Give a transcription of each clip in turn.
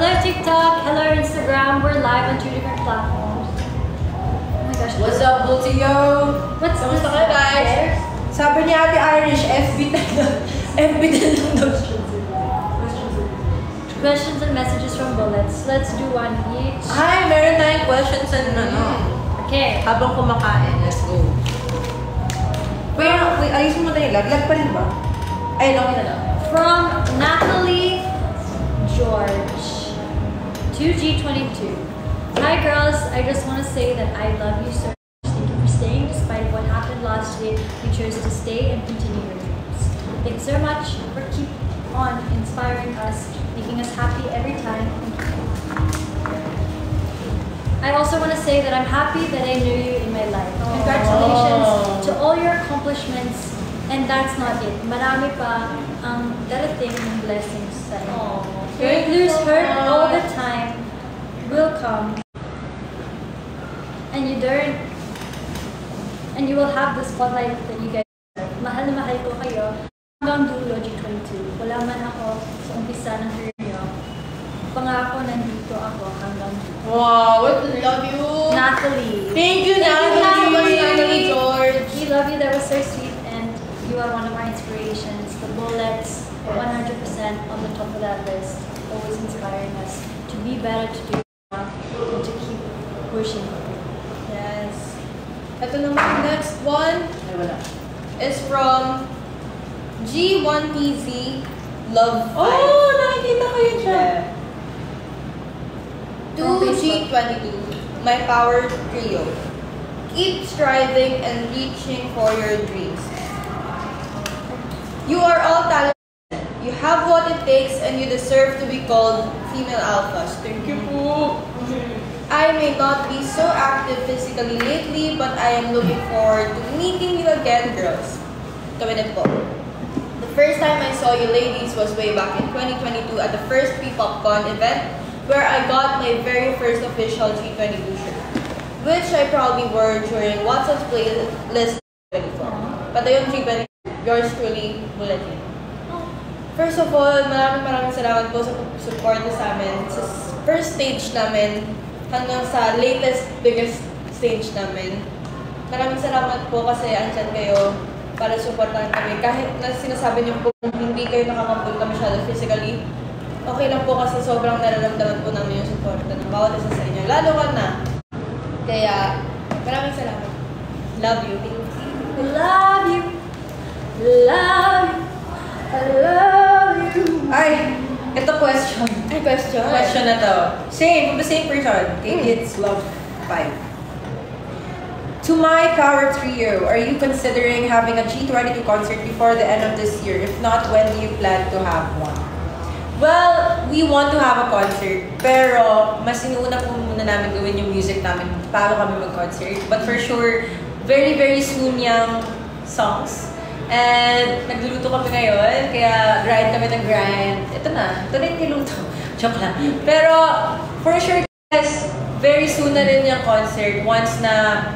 Hello TikTok, hello Instagram. We're live on 2 different platforms. Oh my gosh. What's up, Bultiyo? Kamusta ka, guys? Sabi ni Ate Irish, FB lang daw siya. Questions and messages from Bullets. Let's do one each. Hi, meron tayong questions and Okay. habang kumakain, let's go. Wait, ayusin mo tayo yung lag pa rin ba? Ay, okay na lang. From Natalie George, 2G22. Hi girls, I just want to say that I love you so much. Thank you for staying despite what happened last year. You chose to stay and continue your dreams. Thanks so much for keep on inspiring us, making us happy every time. I also want to say that I'm happy that I knew you in my life. Congratulations to all your accomplishments. And that's not it. Marami pa ang darating ng blessings sa inyo. Lose hurt all the time will come. And you will have the spotlight that you guys deserve. Mahal na mahal ko kayo. Hanggang dulo, G22. Wala man ako sa umpisa ng career nyo. Pangako, nandito ako hanggang dulo. Wow, I love you. Natalie. Thank you, Natalie George. We love you. That was so sweet. And you are one of our inspirations. The Bullets, 100% on the top of that list. Always inspiring us to be better, to do more, and to keep pushing. Yes. Ito naman, next one is from G1PZ Love 5. Oh, nakikita ko yun siya. 2G22, my power trio. Keep striving and reaching for your dreams. You are all talented. You have what it takes and you deserve to be called female alphas. Thank you po. I may not be so active physically lately, but I am looking forward to meeting you again, girls. Kami din po. The first time I saw you ladies was way back in 2022 at the first P-PopCon event where I got my very first official G22 shirt, which I probably wore during Watson's playlist 24. Patayon G22, yours truly, Bulletin. First of all, maraming salamat po sa support sa amin sa first stage namin hanggang sa latest, biggest stage namin. Maraming salamat po kasi andyan kayo para supportan kami. Kahit na sinasabi niyo po hindi kayo nakakapunta masyado physically, okay lang po kasi sobrang nararamdaman po namin yung support ng bawat isa sa inyo. Lalo ka na. Kaya, maraming salamat. Love you. Thank you. Love you. Love you. I love you. Ay, ito question. Ay, question. Question na to. Same, from the same person. It's Love 5. To my power trio, are you considering having a G22 concert before the end of this year? If not, when do you plan to have one? Well, we want to have a concert, pero mas inuuna po muna namin gawin yung music namin bago kami mag-concert. But for sure, very, very soon yung songs. And nagluluto kami ngayon, kaya grind kami ng grind. Ito na yung niluto. Joke lang. Pero for sure guys, very soon na rin yung concert once na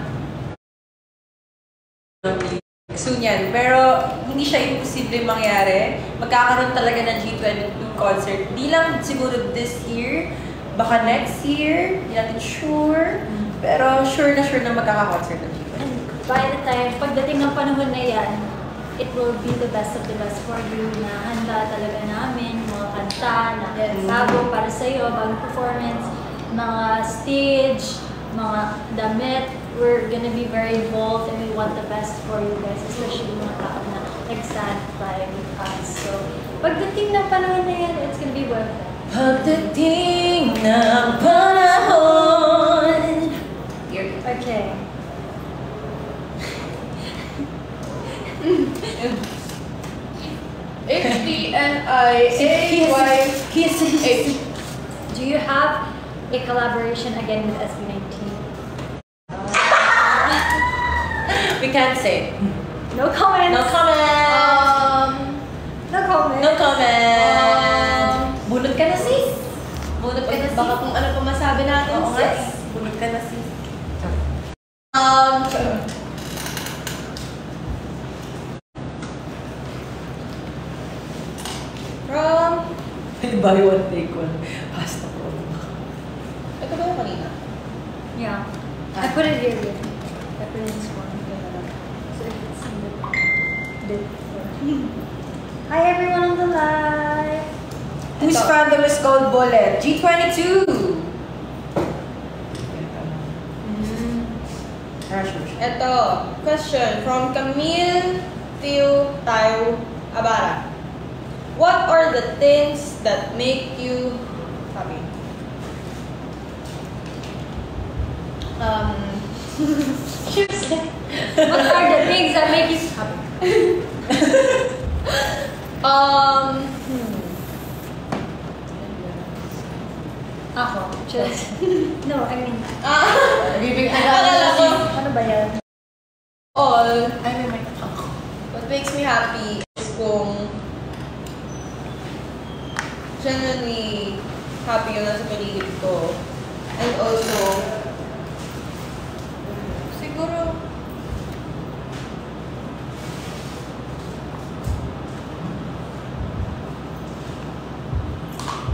soon yan. Pero hindi siya imposible mangyari. Magkakaroon talaga ng G22 concert. Di lang siguro this year, baka next year, hindi natin sure. Pero sure na magkaka-concert ng G22. And by the time, pagdating ng panahon na yan, it will be the best of the best for you na handa talaga namin, mga kanta, na bago para sa'yo, bagong performance, mga stage, mga damit. We're gonna be very involved and we want the best for you guys, especially mga tao na nag-stand by with us. So, pagdating ng panahon na yan, it's gonna be worth it. Pagdating ng panahon. Okay. HDNIAYH. Do you have a collaboration again with SB19? We can't say. No comment. No comment. No comment. No comment. Bunot ka na sis. Bunot ka na sis. Baka kung ano pa masabi natin, Oo nga. sis. Bunot ka na sis. From Buy one, take one. Pasta po. Ito ba yung kanina? Yeah. I put it here with me. I put it in this one. So if it's in the Hi everyone on the live! Whose Ito. fandom is called Bullet? G22! Ito, question from Camille Theo Tayo Abara. What are the things that make you happy? What are the things that make you happy? Ako? Just, no, I mean, Bibig Akala ko. ano ba yan? All, Ay, may mic ako. what makes me happy is kung genuinely happy yung nasa paligid ko. And also, siguro,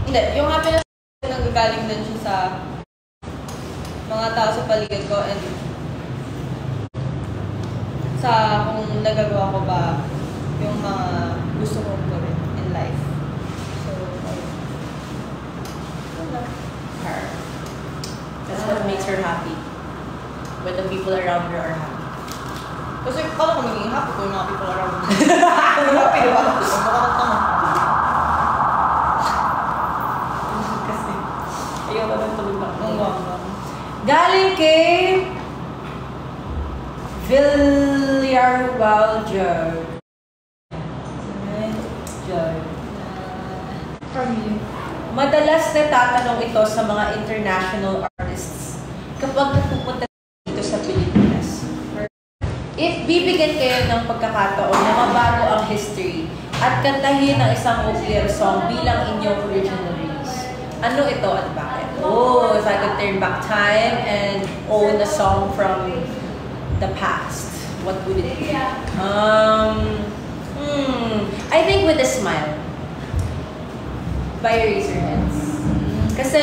hindi, yung happiness nanggagaling din siya sa mga tao sa paligid ko and sa kung nagagawa ko ba yung mga gusto kong gawin in life. So, Her. That's what makes her happy. When the people around her are happy. kasi paano ko magiging happy kung yung mga people around me? Happy, diba? Kasi, ayaw na lang tulog Ang ganda. Galing kay Villarreal Jog. From you. Madalas natatanong ito sa mga international artists kapag napupunta dito sa Pilipinas. If bibigyan kayo ng pagkakataon na mabago ang history at kantahin ang isang nuclear song bilang inyong original release, ano ito at bakit? Oh, if I could turn back time and own a song from the past, what would it be? I think With a Smile by Eraserheads. Kasi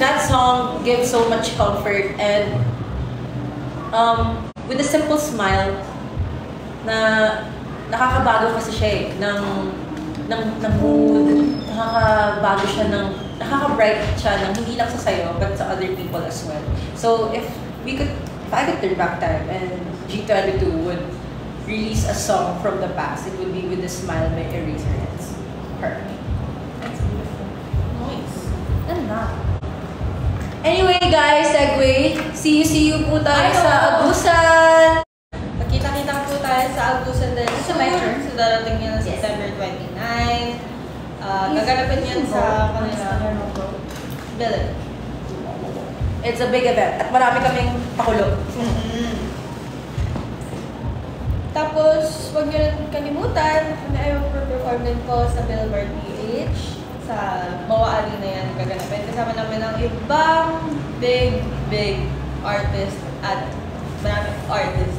that song gives so much comfort and with a simple smile na nakakabago kasi siya eh, ng mood, nakakabago siya nakaka-bright siya ng hindi lang sa sayo but sa other people as well. So if I could turn back time and G22 would release a song from the past, it would be With a Smile by Eraserheads. Her. That's beautiful. Nice. Ganda. Anyway guys, segue. See you po tayo Ay, sa oo. Agusan. Magkita-kita po tayo sa Agusan din. Sa my turn. So, darating yan Yes. September 29. Gaganapin yan sa kanila. Billet. It's a big event at marami kaming pakulo. Tapos, huwag nyo rin kalimutan, kami ay mag-perform din po sa Billboard PH. Sa Mawa Arena yan gaganapin. Kasama namin ang ibang big artist at maraming artist.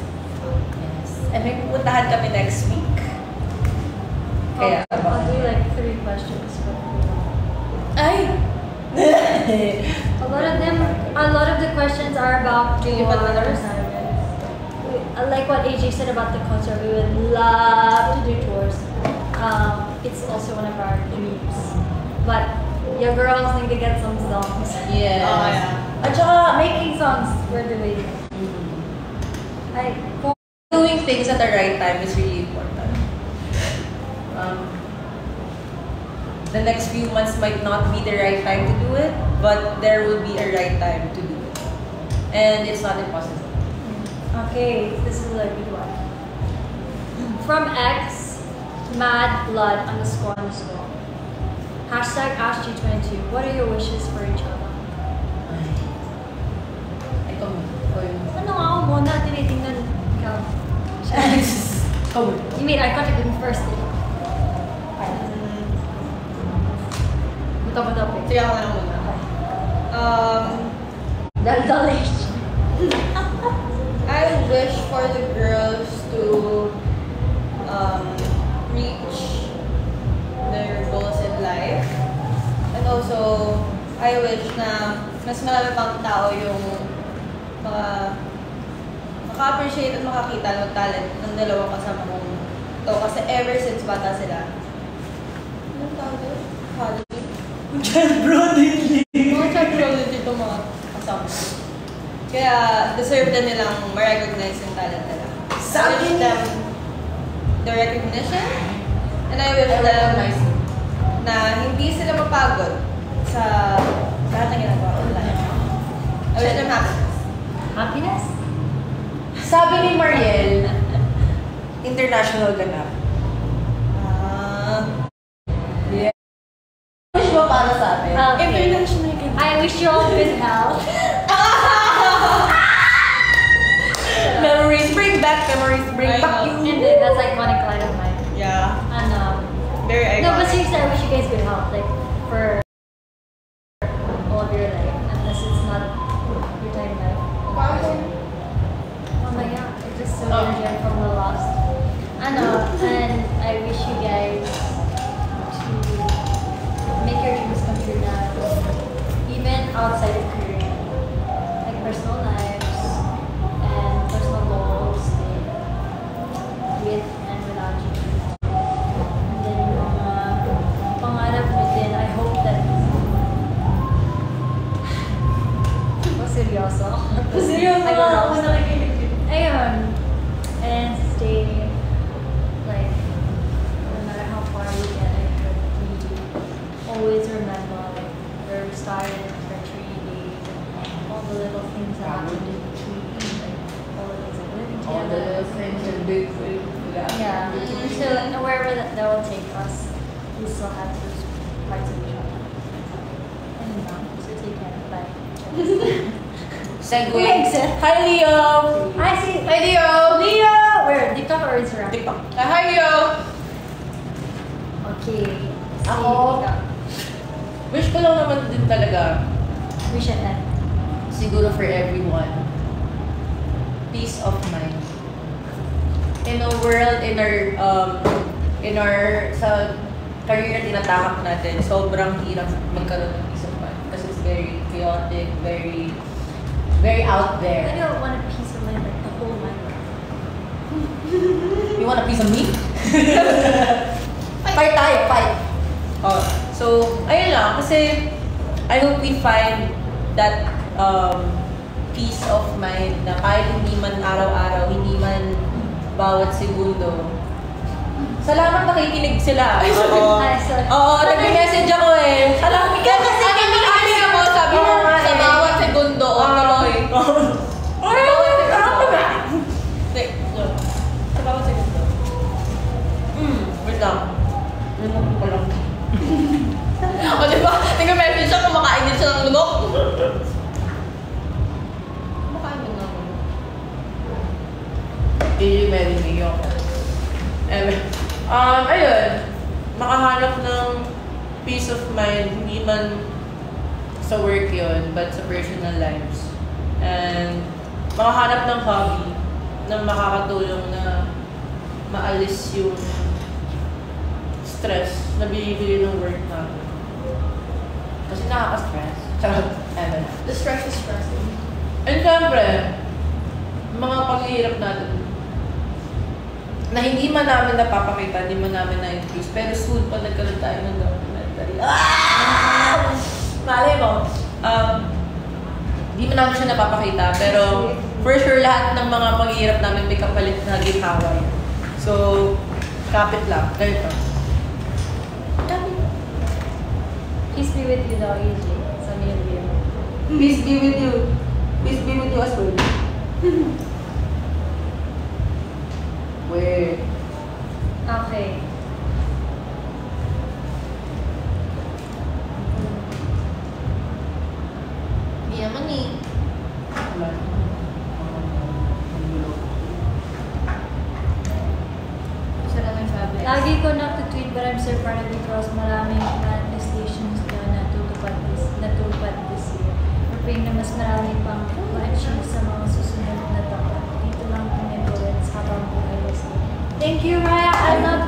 Yes. And may pupuntahan kami next week. Kaya, I'll do like 3 questions. Ay! A lot of the questions are about Lilipat na naman tours. namin. Like what AJ said about the concert, we would love to do tours. It's also one of our dreams. But your girls need to get some songs. yes. Oh, yeah. At saka, Making songs, we're doing. doing things at the right time is really important. The next few months might not be the right time to do it, but there will be a right time to do it. And it's not impossible. Okay, this is a good one. From X, Mad Blood __. Hashtag AshG22. What are your wishes for each other? Ikaw mo. Ano nga ako muna, tinitingnan ikaw. Ikaw mo. You mean I contacted him first? Buto-buto pa. Sige ako na lang muna. Dal-dalish. I wish for the girls to reach their goals in life. And also, I wish na mas marami pang tao yung maka-appreciate at makakita ng talent ng dalawang kasama kong to. Kasi ever since bata sila. Anong tawag yun? Prodigy? Child prodigy. Mga child prodigy itong mga kasama. Kaya deserve na nilang ma-recognize yung talent nila. I wish them the recognition and I wish them na hindi sila mapagod sa lahat ng ginagawa online. I wish them happiness. Happiness? Sabi ni Mariel, international ganap. Yeah. Wish mo para sa atin? Okay. International ganap. I wish you all good health. Memories, bring back you. And then that's iconic line of mine. Yeah. And Very iconic. no, but seriously, I wish you guys good health, like for all of your life, unless it's not your time life. Oh my god, it's just so energetic from the lost. And I wish you guys to make your dreams come true now, even outside of career, like personal lives and personal goals, with and without you. And then yung mga pangarap mo din, I hope that seryoso. Seryoso. Ayun. And stay, like, no matter how far we get, I hope we always remember, like, where we started, our tree days, and all the little things that happened in between, like, all the things like living All the together. little things and big things. Yeah. So wherever that will take us, we still have those parts of each other. And so take care. Bye. Segue. Exit. Hi, Leo. Hi, see. Hi, Leo! Leo! Where? TikTok or Instagram? TikTok. Hi, Leo! Okay. Ako? TikTok. Wish ko lang naman din talaga, We should end. siguro for everyone, peace of mind. In a world, in our, sa career na tinatakap natin, sobrang hirap magkaroon ng peace of mind. Kasi it's very chaotic, very out I there. don't want a piece of mind, like the whole mind. You want a piece of me? Fight tayo, fight! Oh, so, ayun lang, kasi I hope we find that peace of mind na kahit hindi man araw-araw, hindi man bawat segundo. Salamat nakikinig sila. Oo. Ay, sorry. Oo, nag-message ako eh. Salamat ka kasi Ano mo, sabi mo, Oo nga sa eh. bawat segundo, o tuloy. Ay, ano ba? Sa bawat segundo. Wait lang. Lunok ko lang. O diba, nag-message siya, kumakain din siya ng lunok. Kumakain din ng lunok. I-marry ako. Ayun. Makahanap ng peace of mind, hindi man sa work yun, but sa personal lives. And makahanap ng hobby na makakatulong na maalis yung stress na binibigay ng work namin. Kasi nakaka-stress. Charot. The stress is stressing. And syempre, mga paghihirap natin na hindi man namin napapakita, hindi man namin na-increase, pero soon pa nagkaroon tayo ng documentary. Malay mo. Hindi man namin siya napapakita, pero for sure lahat ng mga paghihirap namin may kapalit na ginhawa. So, kapit lang. Ganito. Peace be with you daw, EJ. Sabi yung video. Peace be with you. Peace be with you as well. Wait. Okay. Hindi naman eh. Isa lang yung sabi. Lagi ko na-tweet but I'm so proud of you girls. Maraming manifestations na natutupad this year. We're praying na mas marami pang ma-achieve sa mga susunod na taon. Dito lang ang influence habang buhay was here. Thank you, Raya. I love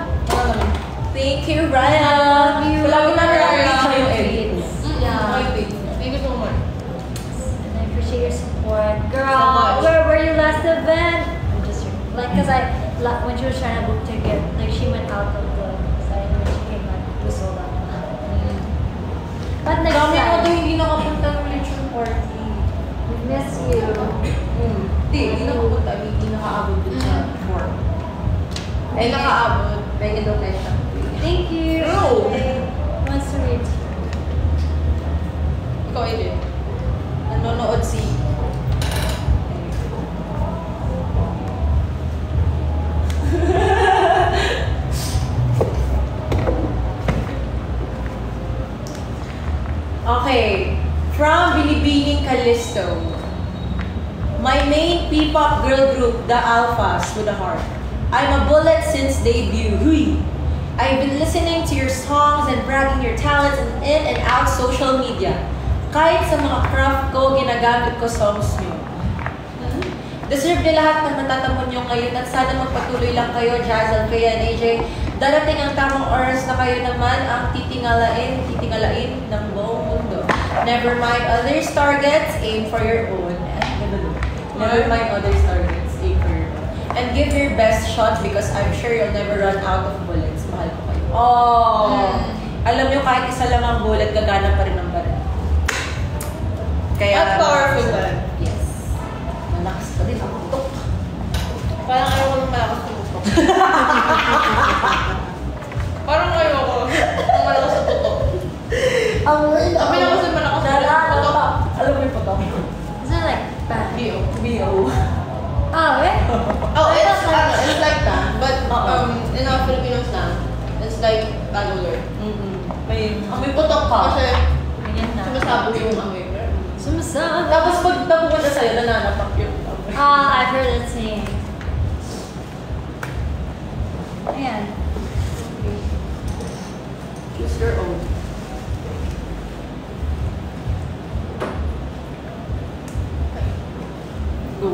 Thank you, Ryan. you. Palagi namin Ryan. nakikita yung edit. Yeah. Hindi ko mo. support. Girl, So much. where were you last event? I'm just like, cause when she was trying to book ticket, like she went out of the site when she came back, it was sold out. But next Dami mo time, doon hindi nakapunta ng religion party. we miss you. Hindi nakapunta. Hindi nakaabot dun sa work. Ay, nakaabot. Pwede daw kayo siya. Thank you. Bro. Wants to read. Ikaw, AJ. Nanonood si... Okay. From Binibining Callisto. My main P-pop girl group, the Alphas with a heart. I'm a bullet since debut. Hui! I've been listening to your songs and bragging your talents in and out social media. Kahit sa mga craft ko, ginagamit ko songs nyo. Deserve niyo lahat ng natatamon nyo ngayon at sana magpatuloy lang kayo, Jazzle, Kaya, and AJ. Darating ang tamang oras na kayo naman ang titingalain ng buong mundo. Never mind others' targets, aim for your own. Never mind others' targets, aim for your own. And give your best shot because I'm sure you'll never run out of bullets. Mahal ko kayo. Oh! Alam nyo, kahit isa lang ang bullet, gagana pa rin ang baril. Kaya... At powerful ba? Yes. Malakas ka din ang putok. Parang ayoko nang malakas tumutok. Parang ayoko. Ang malakas sa tutok. Oh, really? Sabi na kasi malakas sa tutok. Alam mo yung putok? Is it like bad? B.O. Oh, eh? Oh, it's like that. But in our Filipino slang, it's like bagular. May Putok ka. kasi Ganyan na. sumasabog yung amoy. Sumasama. Tapos pag napupunta sa'yo, nananapak yung Ah, I've heard that saying. Ayan. Choose your own. Go.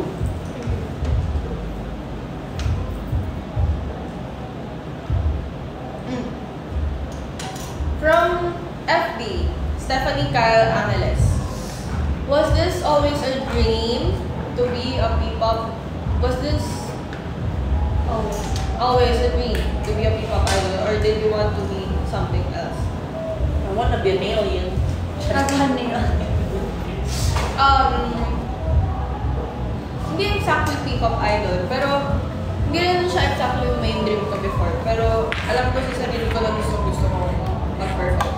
From FB, Stephanie Kyle Angeles. Was this always a dream to be a P-pop? Was this always a dream to be a P-pop idol, or did you want to be something else? I wanna be an alien. Kagahan nila. Hindi exactly P-pop idol, pero hindi rin siya exactly yung main dream ko before. Pero alam ko sa sarili ko na gusto ko mag-perform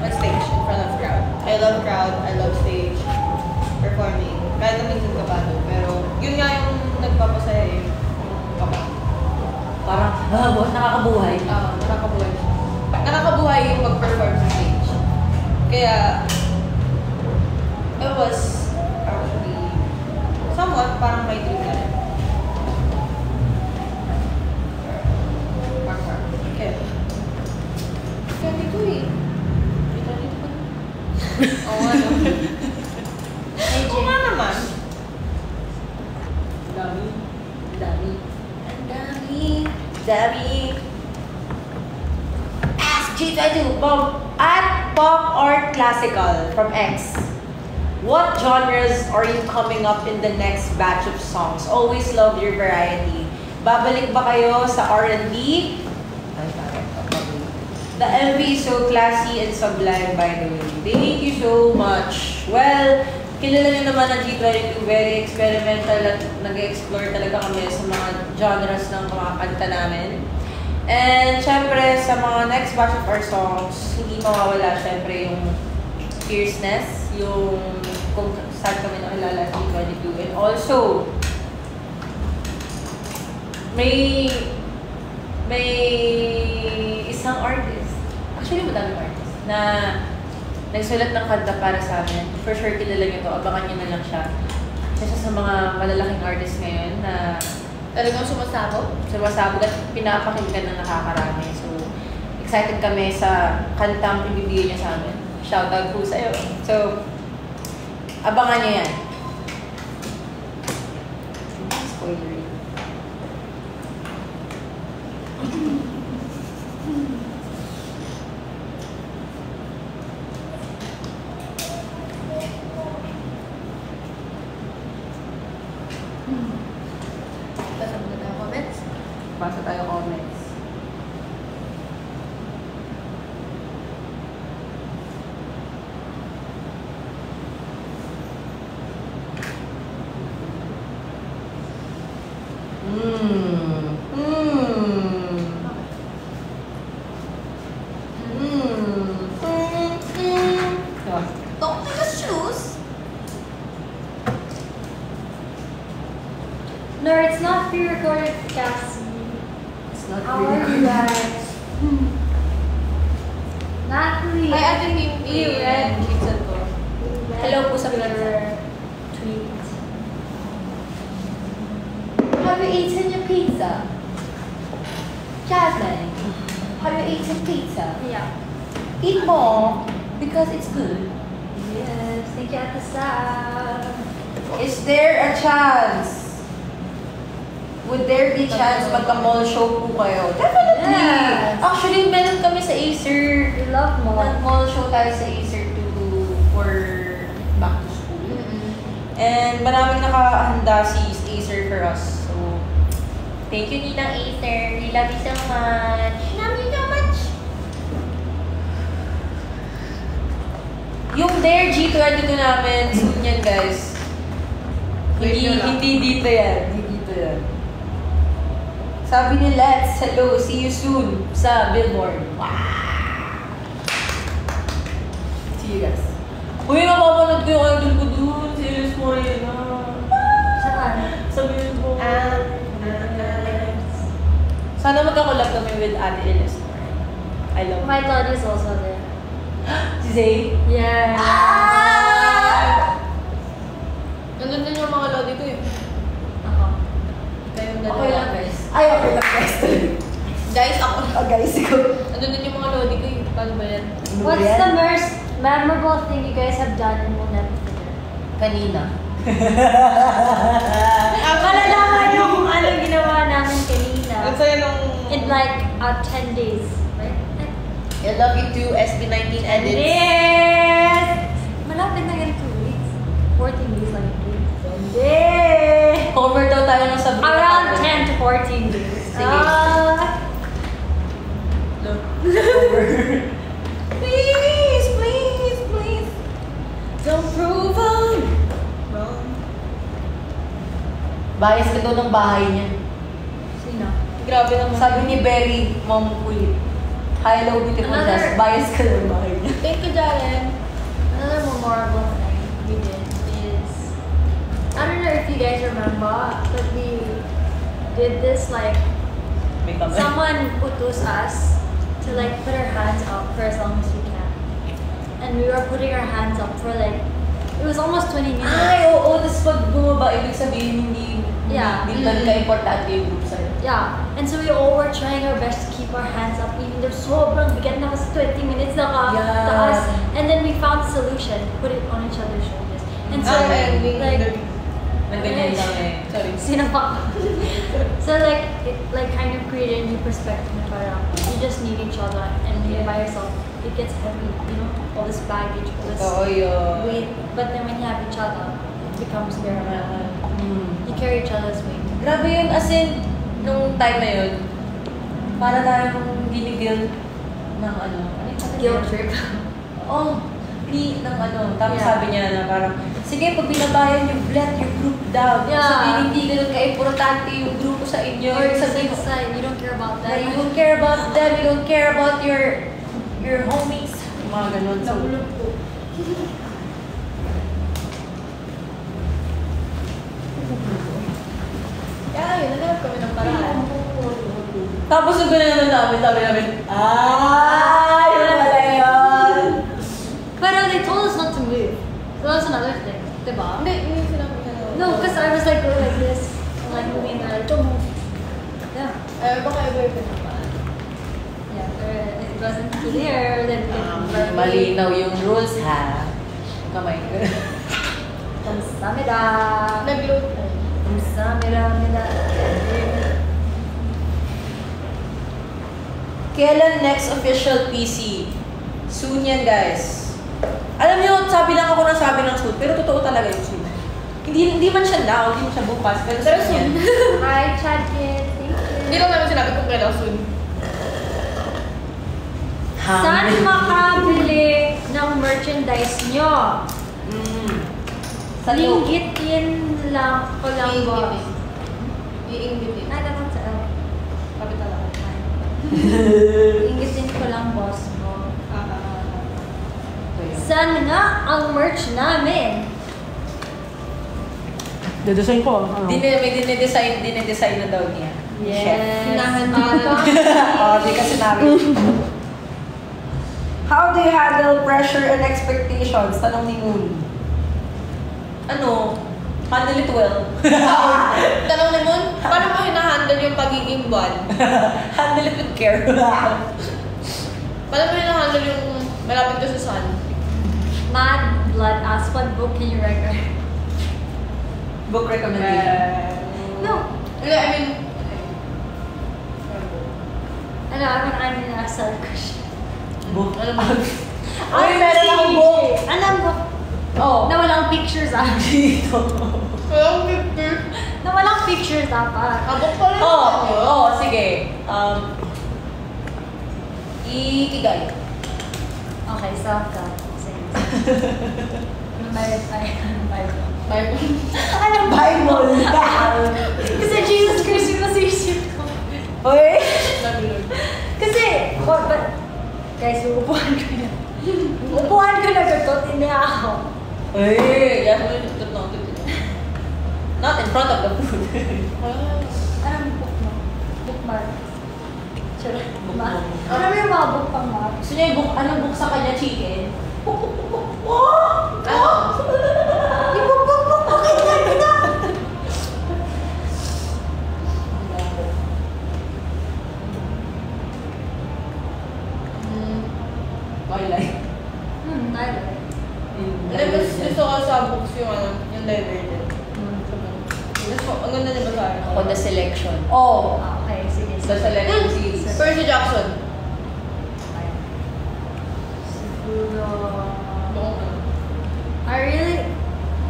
on stage in front of crowd. I love crowd, I love stage, performing. Kahit na minsan kabado, pero yun nga yung nagpapasaya yung kaba. Parang, nakakabuhay. Nakakabuhay siya. Nakakabuhay yung mag-perform sa stage. Kaya, it was actually somewhat parang may dream na rin. Okay. Kaya ko eh. Oo nga no. AJ. Oo nga naman. Dami. Dami. Dami. Ask G22 at Pop or Classical from X. What genres are you coming up in the next batch of songs? Always love your variety. Babalik ba kayo sa R&B? The MV is so classy and sublime, by the way. Thank you so much. Well, kilala nyo naman ang G22, very experimental at nag-explore talaga kami sa mga genres ng mga kanta namin. And syempre, sa mga next batch of our songs, hindi mawawala syempre yung fierceness, yung kung saan kami nakilala sa G22. And also, may isang artist, actually madaming artist, na nagsulat ng kanta para sa amin. For sure, kilala nyo to. Abangan nyo na lang siya. Isa sa mga malalaking artist ngayon na Talagang sumasabog? sumasabog at pinapakinggan ng nakakarami. So, excited kami sa kantang ibibigay niya sa amin. Shoutout po sa'yo. So, abangan nyo yan. Spoiler. comments. Don't take us shoes. No, it's not pre-recorded, Cassie. It's not How are you guys? Natalie. Ay, Ate Pimpi. We read. Kitsan ko. Hello po sa your tweet. Have you eaten your pizza? Jasmine, have you eaten pizza? Yeah. Eat more because it's good. Yes, thank you, Ate Sam. Is there a chance? Would there be chance magka-mall show po kayo? Definitely! Yes. Actually, meron kami sa Acer. We love more. Nag-mall show tayo sa Acer for back to school. And maraming nakahanda si Acer for us. So, thank you, Ninang Acer. We love you so much. Love you so much. Yung Dare G22 namin, soon yan, guys. Wait nyo lang. Hindi dito yan. Hindi dito yan. Sabi ni Let's, hello, see you soon sa Billboard. Wow! See you guys. Uy, napapanood ko yung idol ko dun, si Elis Morena. Saan? Sa Billboard. Sana magkakulab kami with Ate Elis Morena. I love My Lord is also there. Si Zay. Yeah. Nandun din yung mga lodi ko eh. Ako. Kayong Okay lang, dalawa. guys. Ay, okay lang, guys. Guys, ako. Oh, guys, ikaw. Nandun din yung mga lodi ko eh. Paano ba yan? What's the most memorable thing you guys have done and will never forget? Kanina. Malalaman yung kung ano ginawa namin kanina. Ang saya nung... In like 10 days. Right? I love you too, SB19 edits. Yes! Malapit na ganito 2 weeks. 14 days lang yung 2 weeks. Hindi! Cover daw tayo ng Sabrina. Around 10 to 14 days. Sige. Cover. Please, please, please. Don't prove I'm wrong. Bias ka daw ng bahay niya. Sino? Grabe naman. Sabi ni Berry, Mom Kulit. Hello, beautiful Another- Jazz. Bias ka ng bahay niya. Thank you, Jaren. Another memorable thing we did is, I don't know if you guys remember, but we did this like, May kamay. someone utus us to like put our hands up for as long as we can. And we were putting our hands up for like, it was almost 20 minutes. Ay, oo. Tapos pag bumaba, ibig sabihin hindi Yeah. hindi talaga importante yung group sa'yo. Yeah, and so we all were trying our best to keep our hands up even though sobrang bigat na kasi 20 minutes na Yeah. taas. And then we found a solution, put it on each other's shoulders. And so like, Nagganyan lang eh. Sorry. sinapak. So like, it like kind of created a new perspective na parang you just need each other and when you're by yourself, it gets heavy, you know, all this baggage, all this Totoo yun. weight. But then when you have each other, it becomes bearable. You carry each other's weight. Grabe yun, as in, nung time na yun, para tayong ginigil ng ano. Ano yung sabi Guilt niya? trip. Oh, ng ano. Tapos Yeah. sabi niya na parang, sige, pag binabayan yung let your group down. Yeah. Sabihin, hindi ganun ka-importante yung grupo sa inyo. Or Yung sa sabihin, side, you don't care about na that. you don't care about them, you don't care about your homies. Yung mga ganun. So, Kaya yun, naghanap kami ng paraan. tapos yung ganun namin, sabi namin, yun pala yun. But they told us not to move. So that's another thing. Diba? Hindi sinabi ka na. No, because I was like going like this. I'm like moving and they're like, don't move. Yeah. Baka iba yung pinapaan. Yeah. It wasn't clear. Then Malinaw yung rules, ha? Kamay ko. Kamsamida. Nag-load na. Kamsamida. Kailan next official PC? Soon yan, guys. Alam niyo, sabi lang ako ng sabi ng soon, pero totoo talaga yung soon. Hindi man siya now, hindi man siya bukas, pero soon yan. Hi, Chad Kids. Thank you. Hindi lang namin sinabi kung kailan soon. Saan makabili ng merchandise nyo? Sa loob. Linggitin lang ko lang boss. I-inggit Ay, naman sa Kapital ako. Linggitin ko lang boss mo. Saan nga ang merch namin? Dedesign ko. Ano? May dinedesign na daw niya. Yes. Hinahandaan. Di kasi namin. How do you handle pressure and expectations? Tanong ni Moon. Ano? Handle it well. Tanong ni Moon, paano mo hinahandle yung pagiging buwan? Handle it with care. Paano mo hinahandle yung malapit ka sa sun? Mad Blood asks, what book can you recommend? Book recommendation. No. Hindi, I mean, Ano, I'm in a self-question. Book. ano ba? Ay, meron akong book. Anong book? Oh. Na walang pictures ah. Dito. Walang picture. Na walang pictures dapat. Kabok pa rin. Sige. Ikigai. Okay, self-doubt. Same. Bible. Anong Bible? Kasi Jesus Christ yung nasisip ko. Uy! Nabilog. Kasi, but, guys, uupuan ko na. Upuan ko na ito, hindi ako. Uy! Yes, not in front of the food. Anong book mo? Bookmark. Sure. Bookmark. Ano yung mga book pang mark? Gusto niya yung book, anong book sa kanya, chicken? Yung book, bakit nga kita? Twilight. Nalala. Alam mo, gusto ko sa books yung Divergent. Ang ganda niya ba sa akin? Ako, The Selection. Oh! Okay, sige. The Selection series. Percy Jackson. Siguro... Bukong ano. I really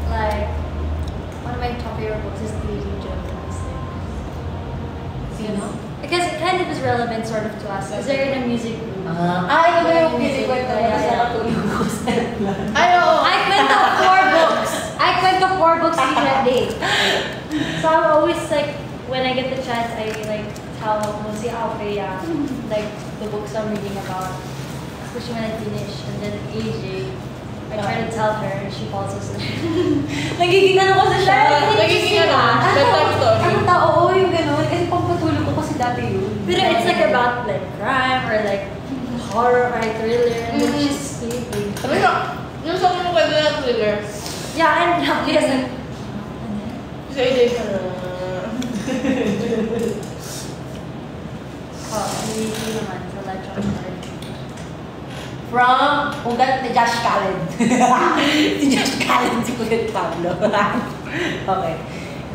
like one of my top favorite books is Three Jones. Sino? Because it kind of is relevant sort of to us. Because they're in a music group. Ito ba yung music kwento mo kasi nakatulog ko sa Ay, oo. I kwento 4 books. I kwento 4 books each day. So I'm always like, when I get the chance, I like tell mostly Alfreya like the books I'm reading about, especially when I finish. And then AJ, I try to tell her, and she falls asleep. Nagiging ano kasi siya. Nagiging ano, bedtime story. Ang tao, oo yung gano'n. Kasi pampatulog ko kasi dati yun. But it's like about like crime or like horror or thriller, and then she's sleeping. Talaga, yung sa mga pwede na thriller. Yeah, and Alfreya is like, Si AJ ka na. hindi naman sa Legend of Heart. From ugat ni Josh Callen. Si Josh Callen, si Kuya Pablo. Okay.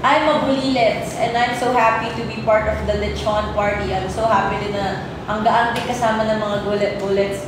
I'm a Bulilets and I'm so happy to be part of the Lechon party. I'm so happy din na ang gaan din kasama ng mga bullets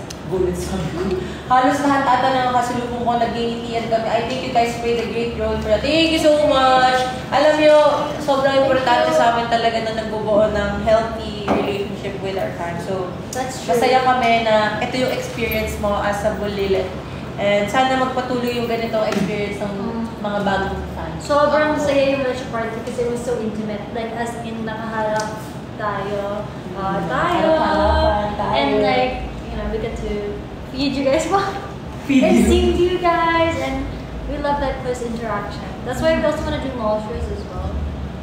sabi ko. Halos lahat ata ng kasalubong ko nag-iinitian kami. I think you guys played a great role for that. Thank you so much! Alam nyo, sobrang importante sa amin talaga na nagbubuo ng healthy relationship with our fans. So, That's true. masaya kami na ito yung experience mo as a Bulilet. And sana magpatuloy yung ganitong experience ng mga bagong fans. Sobrang saya yung Legend party kasi it was so intimate. Like as in nakaharap tayo. Harap-harapan tayo. And like, you know, we get to feed you guys Feed and you. sing to you guys, and we love that close interaction. That's why we also want to do mall shows as well.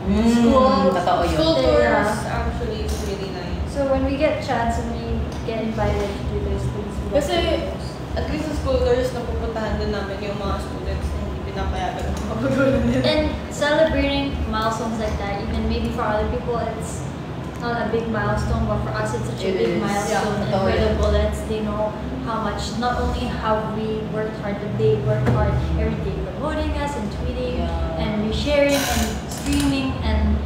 Totoo yun. School tours Yeah. actually is really nice. So when we get chance and we get invited to do those things, we love Kasi, to do those. at least sa school tours, napupuntahan din namin yung mga students na hindi pinapayagan ng mga magulang nila. And celebrating milestones like that, even maybe for other people, it's not a big milestone, but for us, it's such a It big is. milestone. Yeah, And for totally. the bullets, they know how much, not only have we worked hard, but they worked hard every day promoting us and tweeting Yeah. and resharing and streaming and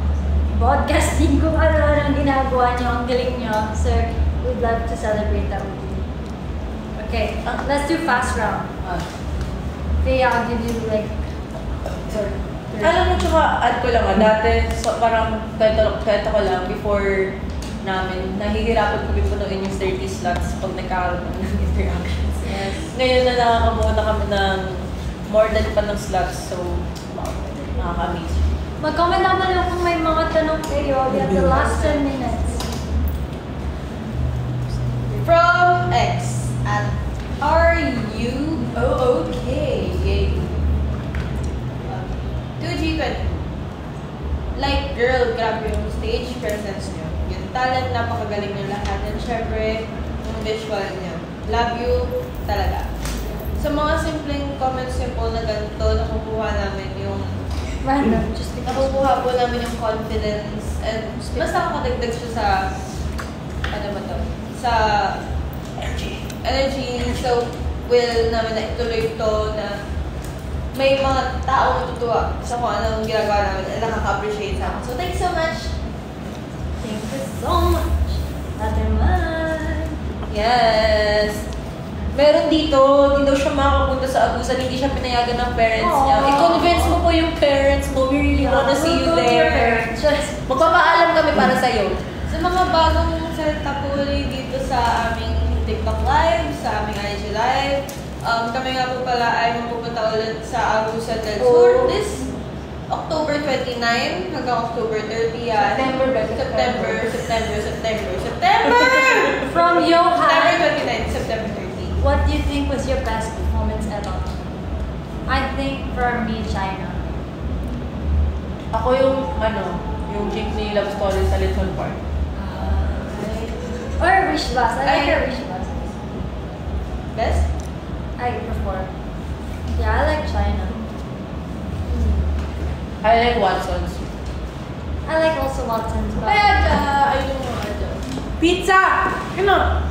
broadcasting kung ano-ano ang ginagawa nyo, ang galing nyo. So, we'd love to celebrate that with you. Okay, let's do fast round. Faye, I'll give you like 30 Alam mo, tsaka add ko lang dati, so parang kwento ko lang, before namin, nahihirapan kami punuin yung 30 slots pag nagkakaroon ng interactions. Yes. Ngayon na nakakabuo na kami ng more than pa ng slots, so nakaka-amaze. Mag-comment naman lang kung may mga tanong kayo. We have the last 10 minutes. From X at are you okay? Yay. 2G20. Like, girl, grabe yung stage presence nyo. Yung talent, napakagaling nyo lahat. And syempre, yung visual nyo. Love you talaga. Sa mga simpleng comments simple na ganito, nakukuha namin yung Random, just because. nakukuha po namin yung confidence and mas nakakadagdag siya sa ano ba to? Sa energy. So, will namin na ituloy ito na may mga tao natutuwa sa kung anong ginagawa namin at nakaka-appreciate sa akin. So, thanks so much! Thank you so much. Waterman. Yes! Meron dito, hindi daw siya makakapunta sa abusan, hindi siya pinayagan ng parents niya. Aww. I-convince mo po yung parents mo, we really wanna see you there. Magpapaalam kami para sa'yo. Sa mga bagong setup po dito sa aming TikTok Live, sa aming IG Live, kami nga po pala ay mapupunta ulit sa Agusan del Sur this October 29 hanggang October 30 yan. September! From September Johan, 29, September 30. what do you think was your best performance ever? I think for me, China. Ako yung, yung jeepney love story sa Little Park. Or Wish Bus. I like your Wish Bus. Best? I perform. Yeah, I like China. I like Watson's. I like also Watson's. But Ayun mo Pizza! Ano?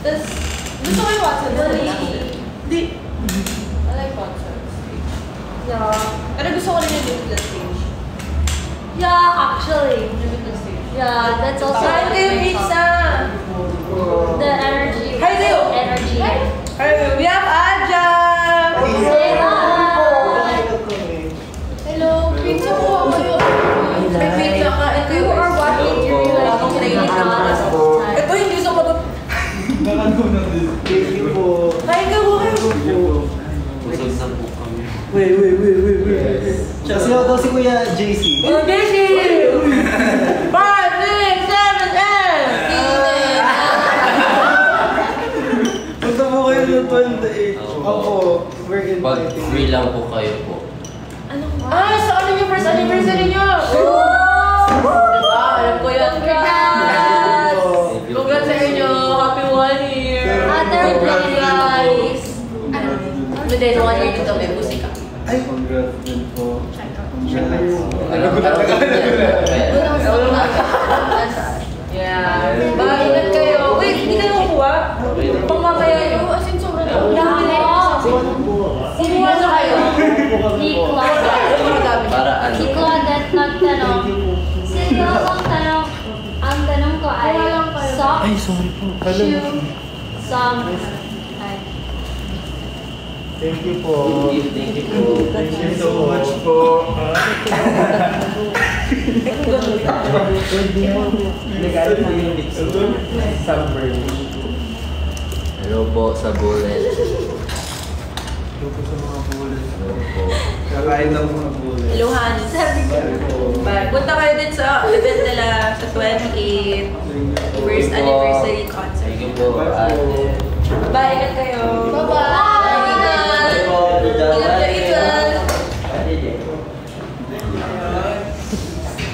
Tapos, gusto ko yung Watson. Di. I like Watson. yeah. Pero gusto ko rin yung Little Stage. Yeah, actually. Little Stage. Yeah, that's also Kain kayo my pizza! the energy. Hi, Leo. Energy. We have Aja! Say hi. Hello, pizza ko ako yun. May pizza ka. Ito You are watching your Akong training na oras. Ito hindi gusto ko Thank you po. Kain ka ko kayo. Busog na po kami. Wait. Kasi ako daw si Kuya JC. Oh, Daisy! 5, 6, 7, 8! Punta po kayo ng 28. Ako, we're in Pag free lang po kayo po. Ah, so ano yung first anniversary niyo? Diba? Alam ko yun. Congrats! Congrats sa inyo! Happy 1 year! Other guys! Hindi, 1 year dito may musika. Ay, congrats din po. Yeah. Bye, ingat kayo. Wait, hindi kayo kukuha? Pang mamaya nyo. As in, sobrang Siniwan na kayo. Si Claudette. Para ano? Si Claudette nagtanong. Sino ang tanong? Ang tanong ko ay sock, sorry po. shoe, song. Ay. Thank you po. Thank you po. Thank you so much po. Nag-alit na yung lips ko. Sunburn. Hello po sa bullet. Ito po sa mga bullets. Hello po. Kakain lang mga bullets. Luhan. Bye po. Bye. Punta kayo din sa event nila sa 28th first anniversary concert. Thank you po, ate. Bye, ingat kayo. Bye-bye.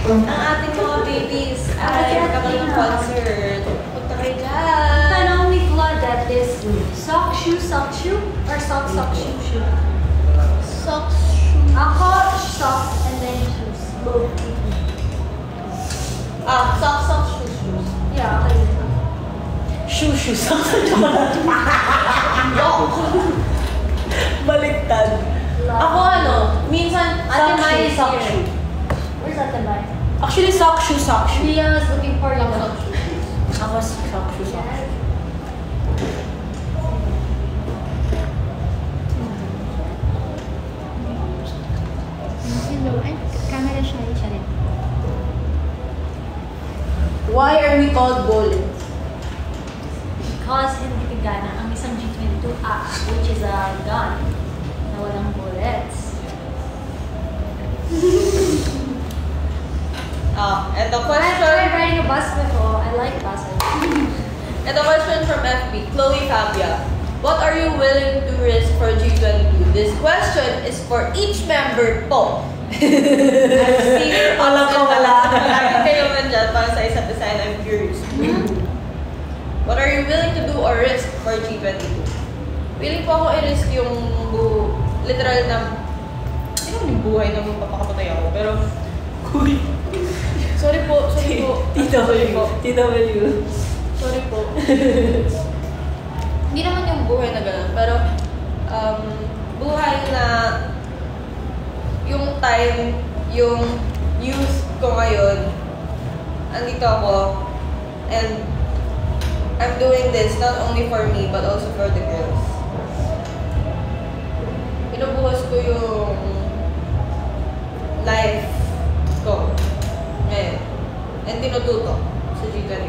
Ang ating mga babies ay magkakaroon ng concert. Punta kayo dyan. Tanong ni Claudette is sock, shoe, or sock, shoe, shoe? Socks. Ako, socks, and then shoes. Both. Socks, shoes. Yeah, okay. Shoo. Baliktad. Ako minsan Ate sock Mai shoe, is sock here. shoe. Where's Ate Mai? Actually, sock shoe. Rihanna is looking for long sock shoes. Ako, sock shoe. Why are we called bullets? Because hindi kagana ang isang G22A, which is a gun na walang bullets. Ito I question. tried riding a bus before. I like buses. Ito question from FB, Chloe Fabia. What are you willing to risk for G22? This question is for each member po. Alam ko wala. Lagi kayo nandyan para sa isa't isa and I'm curious. What are you willing to do or risk for G22? Willing po ako i-risk yung literal na hindi naman yung buhay na magpapakapatay ako, pero sorry po. Sorry po. Sorry po. Hindi naman yung buhay na gano'n, pero buhay na yung time, yung youth ko ngayon, andito ako, and I'm doing this not only for me, but also for the girls. Pinubuhos ko yung life ko ngayon, and tinututo sa G22.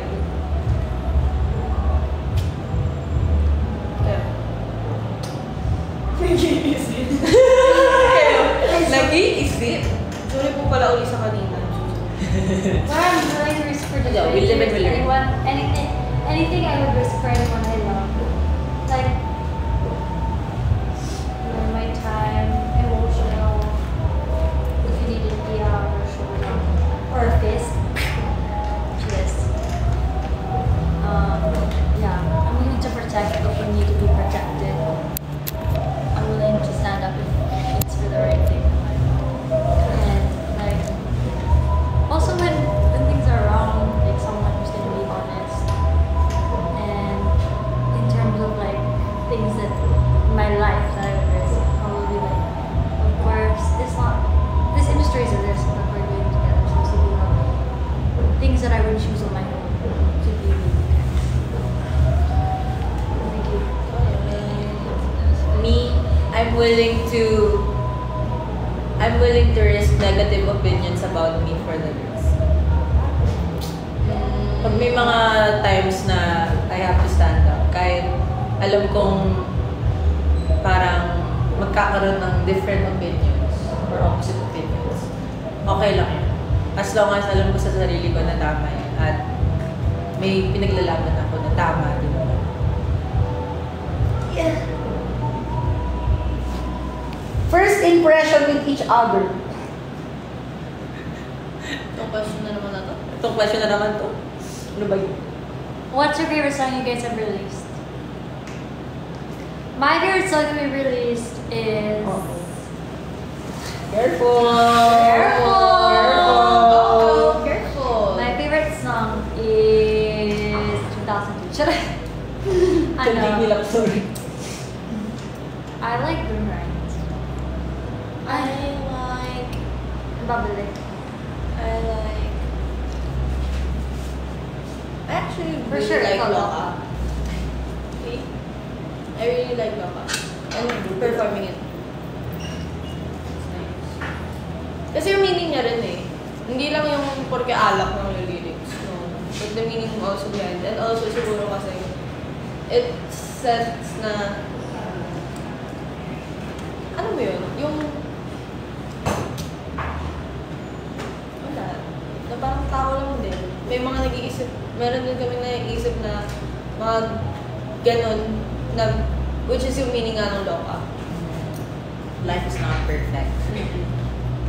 Nag-iisip. Sorry po pala uli sa kanina. What I'm willing to risk for the Yeah, we live and we learn. anyone, anything I would risk for anyone I love. Like, my time, emotional, if you needed to be out or shoulder, or a fist. Yes. Yeah, I'm willing to protect if we need to be protected. I'm willing to stand up if it's for the right thing. And like, also when things are wrong, like someone who's gonna be honest. And in terms of like things that in my life that I would risk, probably like, of course, this industry is a risk that we're doing together. So siguro, things that I would choose on my own to be. Thank you. Me, I'm willing to risk negative opinions about me for the girls. Pag may mga times na I have to stand up, kahit alam kong parang magkakaroon ng different opinions or opposite opinions, okay lang yun. As long as alam ko sa sarili ko na tama yan at may pinaglalaban ako na tama, di ba? Yeah. First impression with each other. Itong question na naman na to. Itong question na naman to. Ano ba yun? What's your favorite song you guys have released? My favorite song we released is Careful! Careful! my favorite song is 2002. Should I? Hindi lang, sorry. I like Boomerang. I like... Bubbly. I like... I actually For really sure, like ikaw, Loka. See? I really like Loka. And performing it. It's nice. Kasi yung meaning niya rin eh. Hindi lang yung porke alak ng lyrics. No. But the meaning also behind. And also siguro kasi it sets na... Ano ba yun? Yung... Wala. Na parang tao lang din. May mga nag-iisip, meron din kami naiisip na mga ganon na, which is yung meaning nga ng Loka. Life is not perfect.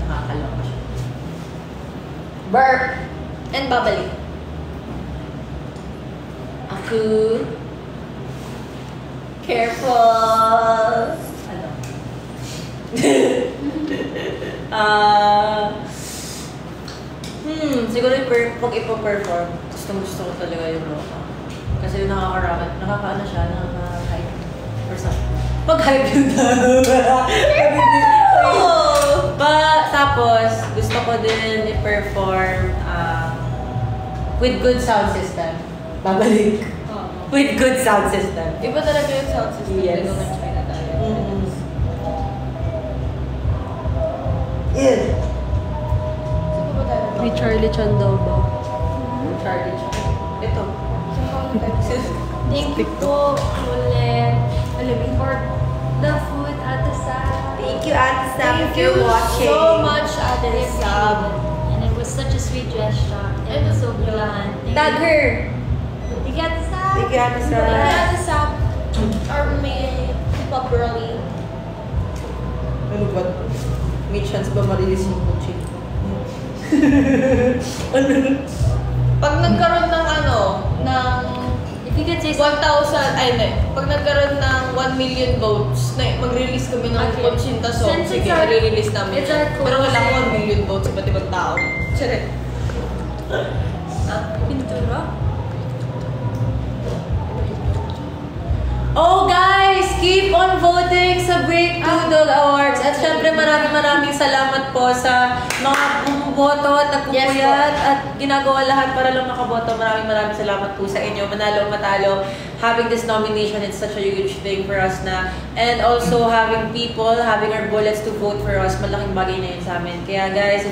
Nakakaloka siya. Burp. And babalik. Aku. Careful! Ano? Siguro pag ipo-perform, gusto ko talaga yung Loka. Kasi nakakaano siya, nakaka-hype. Or something. Pag-hype yun tapos, gusto ko din i-perform with good sound system. Babalik. With good sound system. Iba talaga yung sound system. Yes. Nung nag-China tayo. Yes. Saan ba tayo? May Charlie Chan daw ba? Charlie. Ito. Thank you po ulit. I'm looking for the food at the side. Thank you, Ate Sam, Thank if you're you watching. so much, Ate Sam. And it was such a sweet gesture. It was so blunt. Tag her. Thank you, Ate Sam. Thank you, Ate Sam. Thank you, Ate Sam. Our main hip-hop girlie. Ano ba? May chance ba marilis yung coaching? Pag nagkaroon ng ng If you could say 1,000, ay hindi. Pag nagkaroon ng 1 million votes, mag-release kami ng Okay. 80 songs. Since it's Sige, our- i-release namin. it's our Pero wala closing- 1 million votes sa iba't ibang tao. Charet. Pintura. Oh guys, keep on voting sa Break Doodle Awards. At syempre maraming salamat po sa mga bumuboto at nagpupuyat at ginagawa lahat para lang makaboto. Maraming salamat po sa inyo. Manalo o matalo, having this nomination, it's such a huge thing for us na. And also having people, having our bullets to vote for us, malaking bagay na yun sa amin. Kaya guys,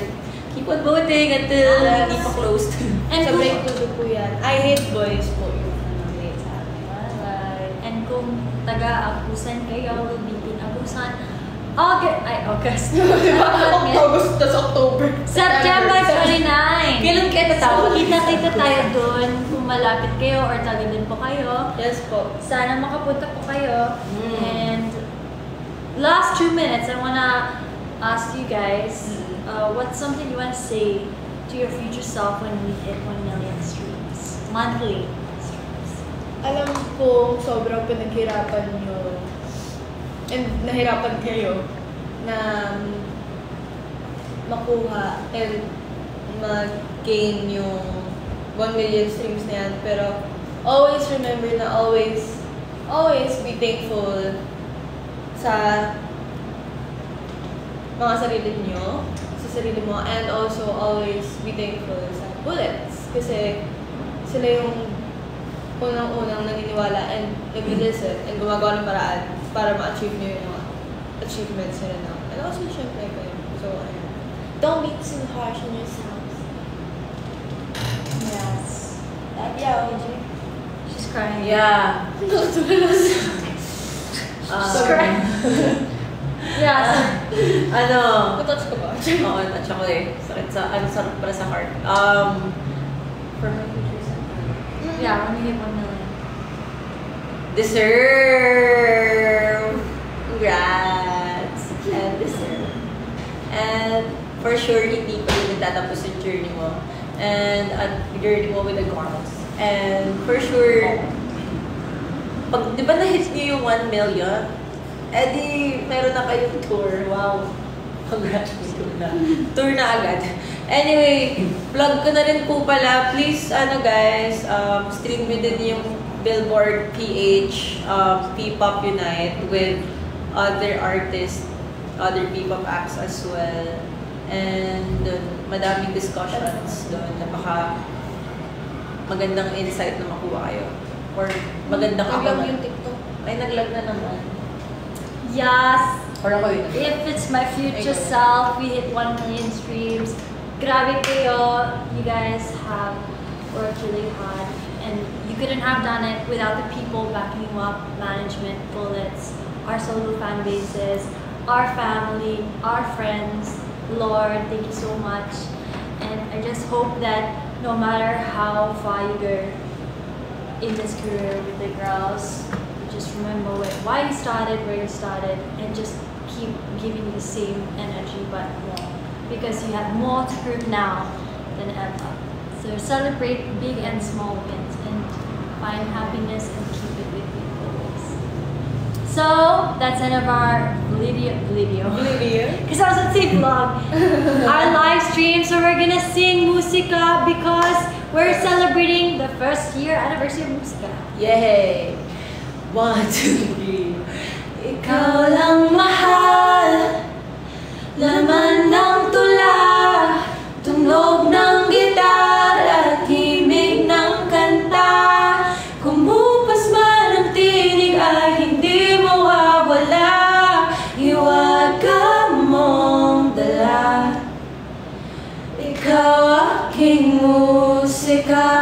keep on voting until hindi pa closed. And Sa kung- break to po yan. I hate boys po yung nominate sa akin. Alright. And kung taga-abusan kayo, will be pinabusan. August. August, tas October. September 29. Kailan kayo tatawag? Kita-kita tayo doon kung malapit kayo or taga din po kayo. Yes po. Sana makapunta po kayo. And last 2 minutes, I wanna ask you guys, what's something you wanna say to your future self when we hit 1 million streams? Monthly streams. Alam ko, sobrang pinaghirapan nyo and nahirapan kayo na makuha and mag-gain yung 1 million streams na yan. Pero always remember na always be thankful sa mga sarili nyo, sa sarili mo, and also always be thankful sa bullets. Kasi sila yung unang-unang naniniwala and nag-listen and gumagawa ng paraan para ma-achieve nyo yung mga achievements nila na. And also, syempre kayo. So, don't be too harsh on yourselves. Yes. Yeah, She's crying. Yeah. She's crying. Yeah. Ano? Matouch ko ba? Oo, touch ako eh. Sakit sa, sarap pala sa heart. For my future self. Yeah, when we hit 1 million. Deserve! Congrats! And deserve. And for sure, hindi pa rin natatapos yung journey mo. And journey mo with the girls. And for sure, pag di ba na-hit niyo yung 1 million, edi meron na kayong tour. Wow! Congratulations na. Tour na agad. Anyway, plug ko na rin po pala. Please, guys, stream mo din yung Billboard PH P-Pop Unite with other artists, other P-Pop acts as well. And madaming discussions doon. Napaka magandang insight na makuha kayo. Or magandang Naglag yung TikTok. Ay, naglag na naman. Yes. Or ako yun. If it's my future self, we hit 1 million streams. Grabe kayo. You guys have worked really hard. And you couldn't have done it without the people backing you up, management, bullets, our solo fan bases, our family, our friends. Lord, thank you so much. And I just hope that no matter how far you go in this career with the girls, you just remember why you started, where you started, and just keep giving the same energy but more. Because you have more to prove now than ever. So celebrate big and small wins and find happiness and keep it with you always. So that's end of our video. Because I was at the vlog. Our live stream. So we're gonna sing Musika because we're celebrating the first year anniversary of Musika. Yay! 1, 2, 3. Ikaw lang mahal, laman ng tula, tunog ng gitara, himig ng kanta. Kumupas man ang tinig ay hindi mawawala, hiwaga mong dala. Ikaw aking musika.